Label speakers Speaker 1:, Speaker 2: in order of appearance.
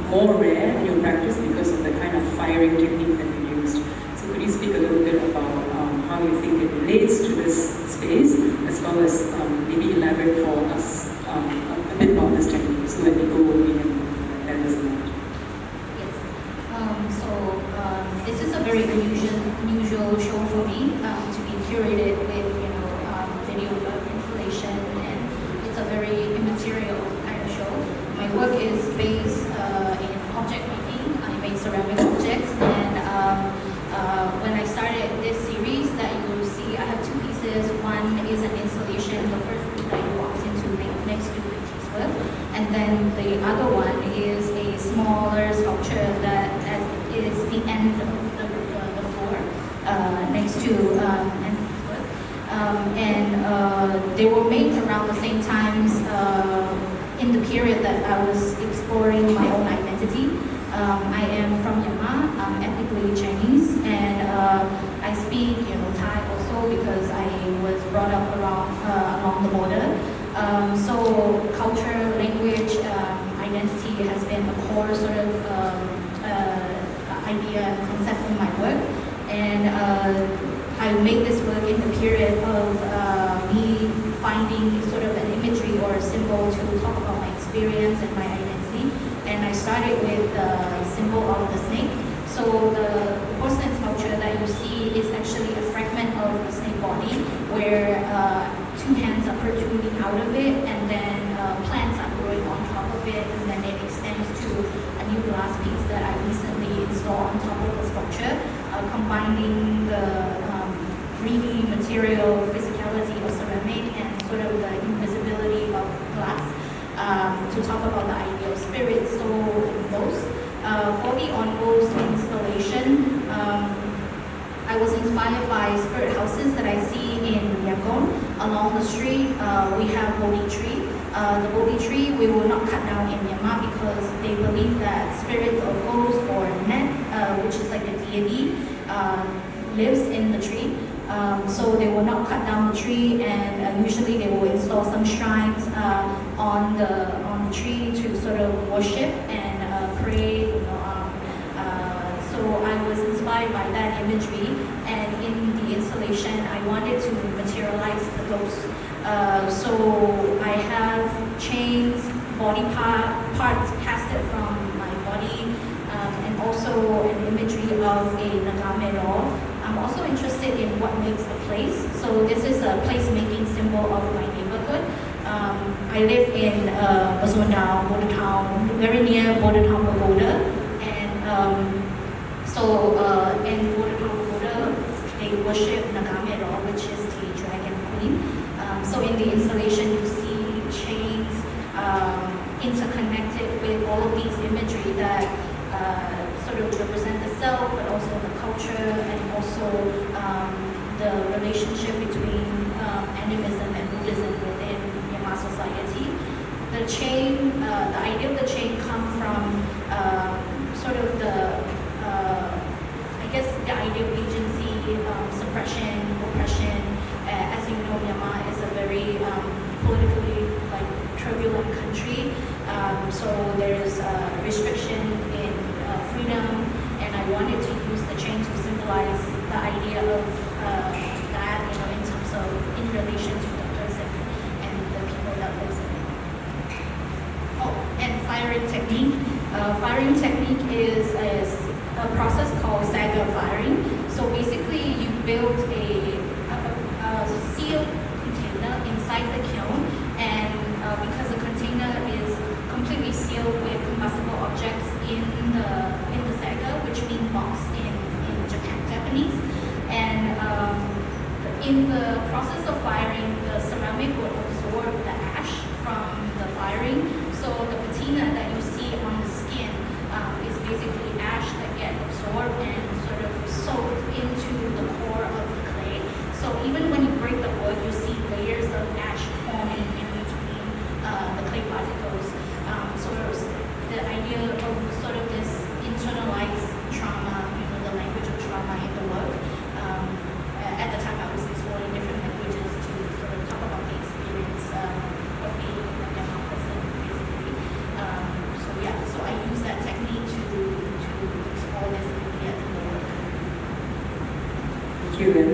Speaker 1: more rare in your practice because of the kind of firing technique that you used. So could you speak a little bit about how you think it relates to this space, as well as maybe elaborate for us a bit about this technique so that people will be in that as well.
Speaker 2: Yes. This is a very unusual show for me to be curated with video installation, and it's a very immaterial kind of show. My work is based in object making. I make ceramic objects, and when I started this series that you will see, I have two pieces. One is an installation, the first room that you walked into next to Richie's work, and then the other one is a smaller sculpture that is the end of the floor next to Anthony's work. They were made around the same times in the period that I was exploring my own identity. I am from Myanmar. I'm ethnically Chinese, and I speak Thai also because I was brought up along the border. So culture, language, identity has been a core sort of idea and concept in my work, and I make this work in the period of me finding sort of an imagery or a symbol to talk about my experience and my identity. And I started with the symbol of the snake. So the porcelain sculpture that you see is actually a fragment of the snake body where two hands are protruding out of it, and then plants are growing on top of it, and then it extends to a new glass piece that I recently installed on top of the sculpture, combining the 3D material physicality of ceramic and sort of the invisibility of glass to talk about the idea of spirit, soul, and ghost. For the on-ghost installation, I was inspired by spirit houses that I see in Yangon. Along the street, we have Bodhi tree. The Bodhi tree we will not cut down in Myanmar because they believe that spirits or ghosts or net, which is like a deity, lives in the tree. So they will not cut down the tree, and usually they will install some shrines on the tree to sort of worship and pray. So I was inspired by that imagery, and in the installation I wanted to materialize the ghost. So I have chains, body parts casted from my body, and also an imagery of a Nagame doll. I'm also interested in what makes a place. So this is a place-making symbol of my neighborhood. I live in Basundao, Border Town, very near Border Town Pagoda, and in Border Town Pagoda, they worship Nagame doll, which is the dragon queen. So in the installation, you see chains interconnected with all of these imagery that sort of represent the self, but also the culture, and also the relationship between animism and Buddhism within Myanmar society. The chain, the idea of the chain comes from sort of the idea of agency, suppression, oppression. As you know, Myanmar is a very politically turbulent country, so there is restriction in freedom, and I wanted to use the chain to symbolize the idea of that, in terms of in relation to the person and the people that lives in it. Oh, and firing technique. Firing technique is a process called stagger firing. So basically, you build a sealed container inside the kiln, and because the container is completely sealed with combustible objects in the saga, which means box in Japanese, and in the process of firing, the ceramic will absorb the ash from the firing. So the patina that you see on the skin is basically ash that get absorbed and sort of soaked into the core of the clay.
Speaker 1: you.